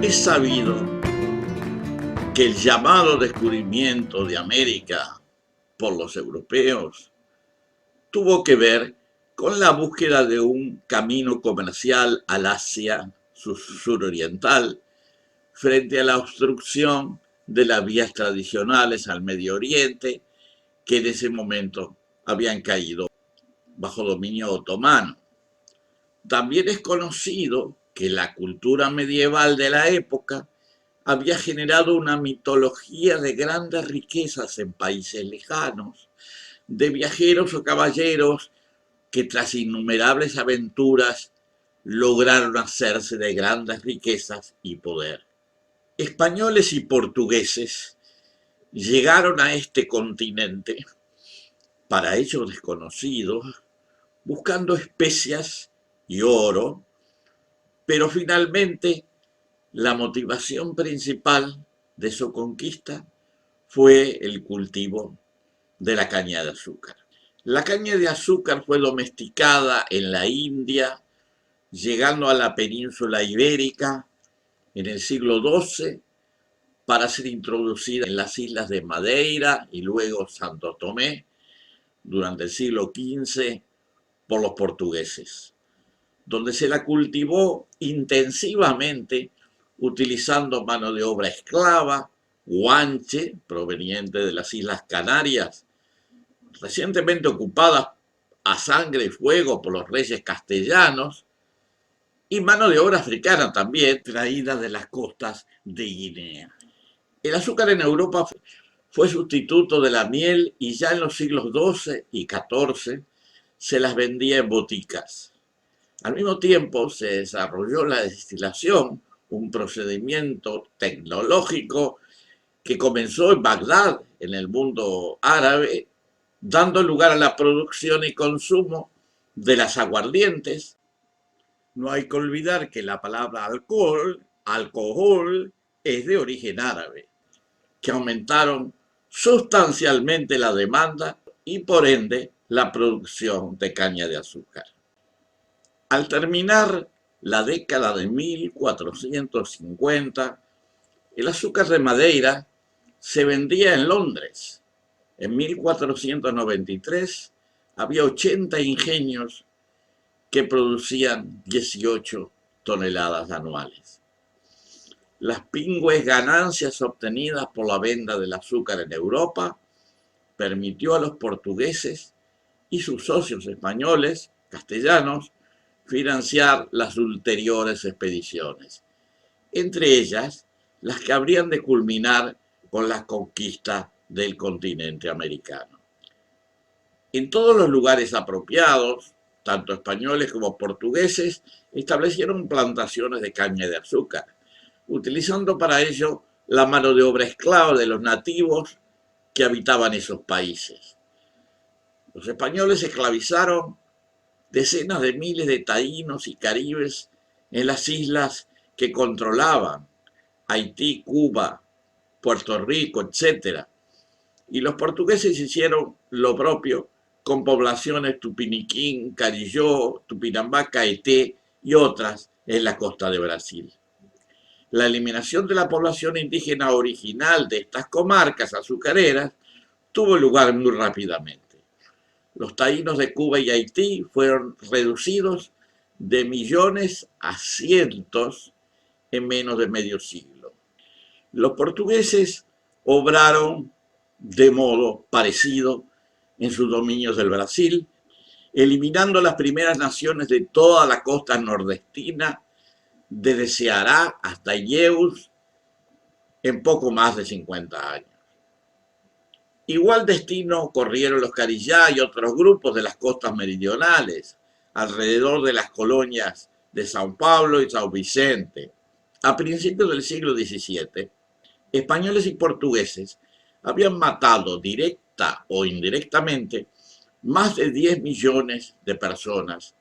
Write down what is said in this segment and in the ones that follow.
Es sabido que el llamado descubrimiento de América por los europeos tuvo que ver con la búsqueda de un camino comercial al Asia suroriental frente a la obstrucción de las vías tradicionales al Medio Oriente, que en ese momento habían caído bajo dominio otomano. También es conocido que la cultura medieval de la época había generado una mitología de grandes riquezas en países lejanos, de viajeros o caballeros que tras innumerables aventuras lograron hacerse de grandes riquezas y poder. Españoles y portugueses llegaron a este continente, para ellos desconocidos, buscando especias y oro, pero finalmente la motivación principal de su conquista fue el cultivo de la caña de azúcar. La caña de azúcar fue domesticada en la India, llegando a la península ibérica en el siglo XII para ser introducida en las islas de Madeira y luego Santo Tomé durante el siglo XV por los portugueses, donde se la cultivó intensivamente utilizando mano de obra esclava, guanche, proveniente de las Islas Canarias, recientemente ocupadas a sangre y fuego por los reyes castellanos, y mano de obra africana también, traída de las costas de Guinea. El azúcar en Europa fue sustituto de la miel y ya en los siglos XII y XIV se las vendía en boticas. Al mismo tiempo se desarrolló la destilación, un procedimiento tecnológico que comenzó en Bagdad, en el mundo árabe, dando lugar a la producción y consumo de las aguardientes. No hay que olvidar que la palabra alcohol, es de origen árabe, que aumentaron sustancialmente la demanda y por ende la producción de caña de azúcar. Al terminar la década de 1450, el azúcar de Madeira se vendía en Londres. En 1493 había 80 ingenios que producían 18 toneladas anuales. Las pingües ganancias obtenidas por la venta del azúcar en Europa permitió a los portugueses y sus socios españoles, castellanos, financiar las ulteriores expediciones, entre ellas las que habrían de culminar con la conquista del continente americano. En todos los lugares apropiados, tanto españoles como portugueses establecieron plantaciones de caña de azúcar, utilizando para ello la mano de obra esclava de los nativos que habitaban esos países. Los españoles esclavizaron decenas de miles de taínos y caribes en las islas que controlaban, Haití, Cuba, Puerto Rico, etc. Y los portugueses hicieron lo propio con poblaciones Tupiniquín, Carilló, Tupinambá, Caeté y otras en la costa de Brasil. La eliminación de la población indígena original de estas comarcas azucareras tuvo lugar muy rápidamente. Los taínos de Cuba y Haití fueron reducidos de millones a cientos en menos de medio siglo. Los portugueses obraron de modo parecido en sus dominios del Brasil, eliminando las primeras naciones de toda la costa nordestina, desde Ceará hasta Ilhéus, en poco más de 50 años. Igual destino corrieron los Carillá y otros grupos de las costas meridionales, alrededor de las colonias de São Paulo y São Vicente. A principios del siglo XVII, españoles y portugueses habían matado directa o indirectamente más de 10 millones de personas,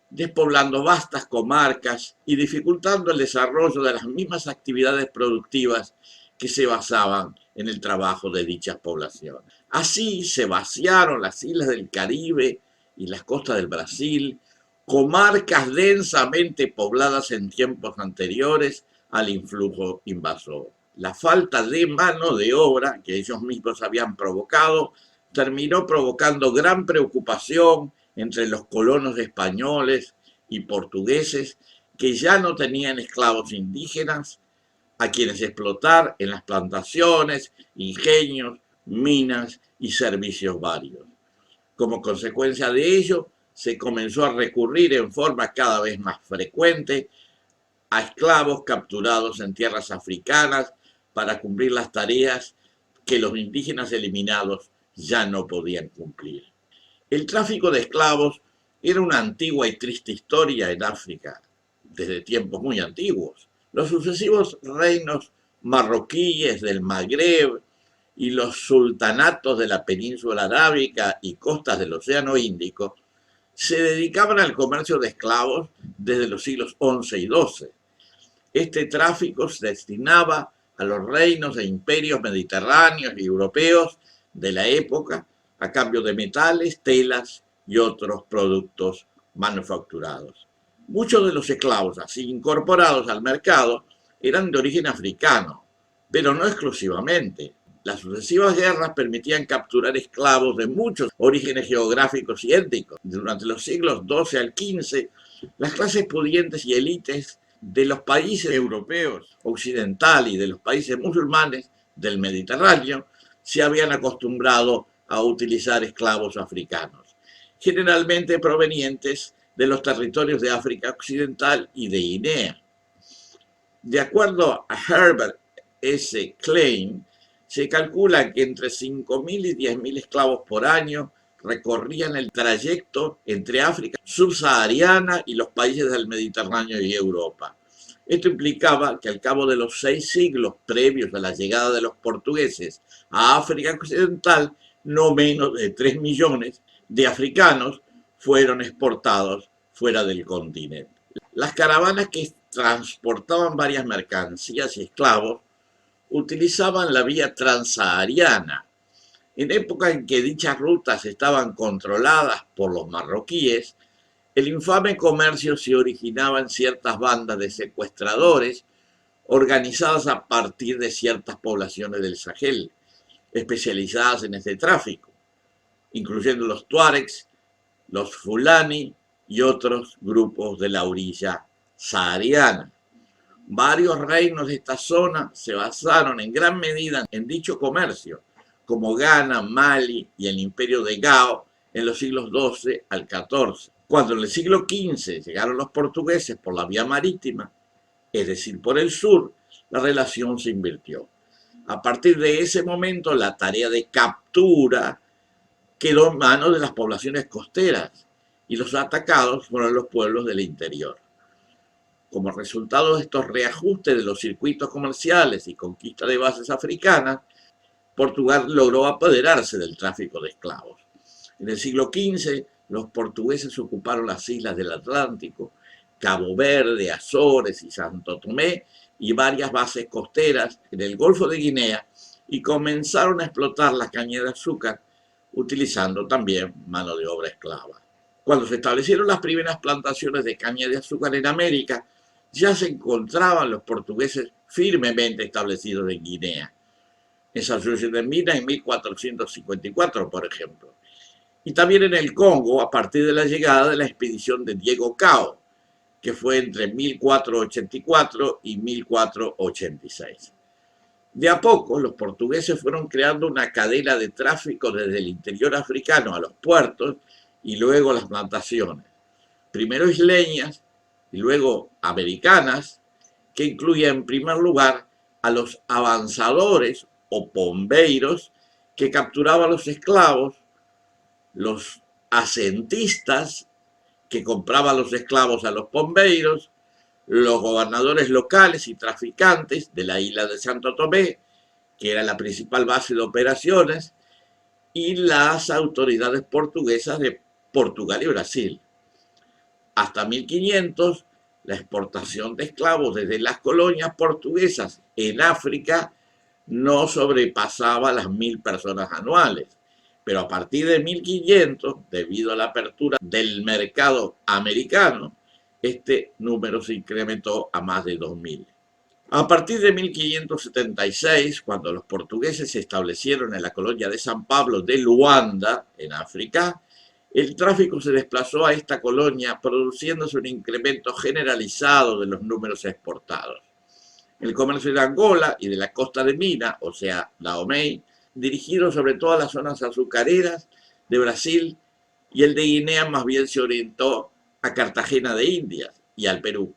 despoblando vastas comarcas y dificultando el desarrollo de las mismas actividades productivas que se basaban en el trabajo de dichas poblaciones. Así se vaciaron las islas del Caribe y las costas del Brasil, comarcas densamente pobladas en tiempos anteriores al influjo invasor. La falta de mano de obra que ellos mismos habían provocado terminó provocando gran preocupación entre los colonos españoles y portugueses, que ya no tenían esclavos indígenas a quienes explotar en las plantaciones, ingenios, minas y servicios varios. Como consecuencia de ello, se comenzó a recurrir en forma cada vez más frecuente a esclavos capturados en tierras africanas para cumplir las tareas que los indígenas eliminados ya no podían cumplir. El tráfico de esclavos era una antigua y triste historia en África, desde tiempos muy antiguos. Los sucesivos reinos marroquíes del Magreb y los sultanatos de la península arábica y costas del Océano Índico se dedicaban al comercio de esclavos desde los siglos XI y XII. Este tráfico se destinaba a los reinos e imperios mediterráneos y europeos de la época a cambio de metales, telas y otros productos manufacturados. Muchos de los esclavos así incorporados al mercado eran de origen africano, pero no exclusivamente. Las sucesivas guerras permitían capturar esclavos de muchos orígenes geográficos y étnicos. Durante los siglos XII al XV, las clases pudientes y élites de los países europeos occidental y de los países musulmanes del Mediterráneo se habían acostumbrado a utilizar esclavos africanos, generalmente provenientes de los territorios de África Occidental y de Guinea. De acuerdo a Herbert S. Klein, se calcula que entre 5.000 y 10.000 esclavos por año recorrían el trayecto entre África subsahariana y los países del Mediterráneo y Europa. Esto implicaba que al cabo de los 6 siglos previos a la llegada de los portugueses a África Occidental, no menos de 3 millones de africanos fueron exportados fuera del continente. Las caravanas que transportaban varias mercancías y esclavos utilizaban la vía transsahariana. En época en que dichas rutas estaban controladas por los marroquíes, el infame comercio se originaba en ciertas bandas de secuestradores organizadas a partir de ciertas poblaciones del Sahel, especializadas en este tráfico, incluyendo los tuaregs, los fulani y otros grupos de la orilla sahariana. Varios reinos de esta zona se basaron en gran medida en dicho comercio, como Ghana, Mali y el imperio de Gao en los siglos XII al XIV. Cuando en el siglo XV llegaron los portugueses por la vía marítima, es decir, por el sur, la relación se invirtió. A partir de ese momento, la tarea de captura quedó en manos de las poblaciones costeras y los atacados fueron los pueblos del interior. Como resultado de estos reajustes de los circuitos comerciales y conquista de bases africanas, Portugal logró apoderarse del tráfico de esclavos. En el siglo XV, los portugueses ocuparon las islas del Atlántico, Cabo Verde, Azores y Santo Tomé y varias bases costeras en el Golfo de Guinea y comenzaron a explotar la caña de azúcar utilizando también mano de obra esclava. Cuando se establecieron las primeras plantaciones de caña de azúcar en América, ya se encontraban los portugueses firmemente establecidos en Guinea, en San José de Minas en 1454, por ejemplo, y también en el Congo a partir de la llegada de la expedición de Diego Cao, que fue entre 1484 y 1486. De a poco, los portugueses fueron creando una cadena de tráfico desde el interior africano a los puertos y luego a las plantaciones, primero isleñas y luego americanas, que incluía en primer lugar a los avanzadores o pombeiros que capturaban a los esclavos, los asentistas que compraban los esclavos a los pombeiros, los gobernadores locales y traficantes de la isla de Santo Tomé, que era la principal base de operaciones, y las autoridades portuguesas de Portugal y Brasil. Hasta 1500, la exportación de esclavos desde las colonias portuguesas en África no sobrepasaba las 1000 personas anuales. Pero a partir de 1500, debido a la apertura del mercado americano, este número se incrementó a más de 2000. A partir de 1576, cuando los portugueses se establecieron en la colonia de San Pablo de Luanda, en África, el tráfico se desplazó a esta colonia, produciéndose un incremento generalizado de los números exportados. El comercio de Angola y de la costa de Mina, o sea, Dahomey, dirigido sobre todo a las zonas azucareras de Brasil, y el de Guinea más bien se orientó a Cartagena de Indias y al Perú.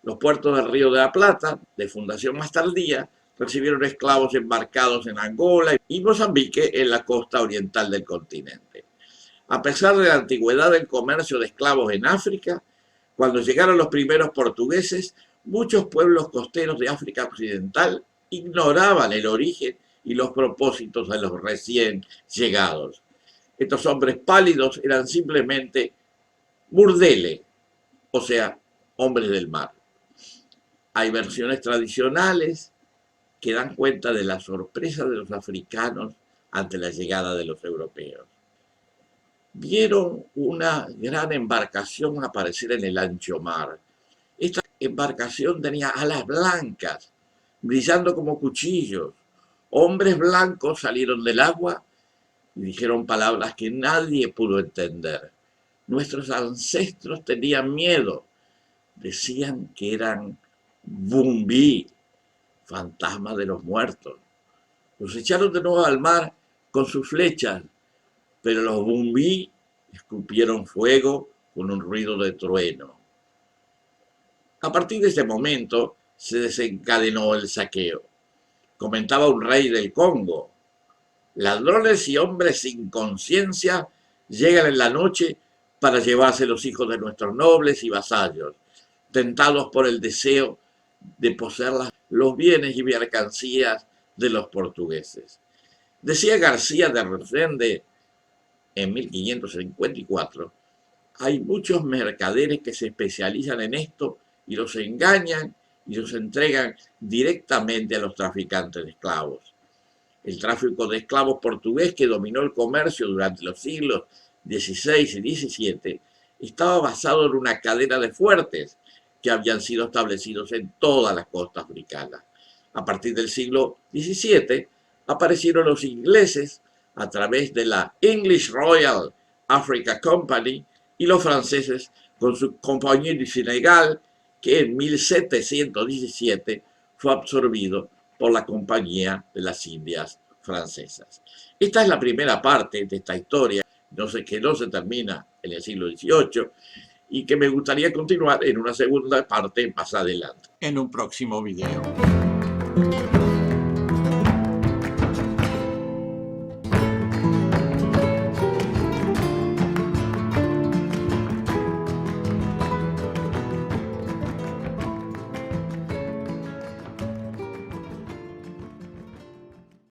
Los puertos del Río de la Plata, de fundación más tardía, recibieron esclavos embarcados en Angola y Mozambique en la costa oriental del continente. A pesar de la antigüedad del comercio de esclavos en África, cuando llegaron los primeros portugueses, muchos pueblos costeros de África Occidental ignoraban el origen y los propósitos de los recién llegados. Estos hombres pálidos eran simplemente burdele, o sea, hombres del mar. Hay versiones tradicionales que dan cuenta de la sorpresa de los africanos ante la llegada de los europeos. Vieron una gran embarcación aparecer en el ancho mar. Esta embarcación tenía alas blancas, brillando como cuchillos. Hombres blancos salieron del agua y dijeron palabras que nadie pudo entender. Nuestros ancestros tenían miedo. Decían que eran Bumbí, fantasmas de los muertos. Los echaron de nuevo al mar con sus flechas, pero los Bumbí escupieron fuego con un ruido de trueno. A partir de ese momento se desencadenó el saqueo. Comentaba un rey del Congo: ladrones y hombres sin conciencia llegan en la noche para llevarse los hijos de nuestros nobles y vasallos, tentados por el deseo de poseer los bienes y mercancías de los portugueses. Decía García de Resende en 1554, hay muchos mercaderes que se especializan en esto y los engañan y los entregan directamente a los traficantes de esclavos. El tráfico de esclavos portugués, que dominó el comercio durante los siglos XVI y XVII, estaba basado en una cadena de fuertes que habían sido establecidos en toda la costa africana. A partir del siglo XVII aparecieron los ingleses a través de la English Royal Africa Company y los franceses con su Compagnie du Sénégal, que en 1717 fue absorbido por la Compañía de las Indias Francesas. Esta es la primera parte de esta historia, que no se termina en el siglo XVIII y que me gustaría continuar en una segunda parte más adelante. En un próximo video.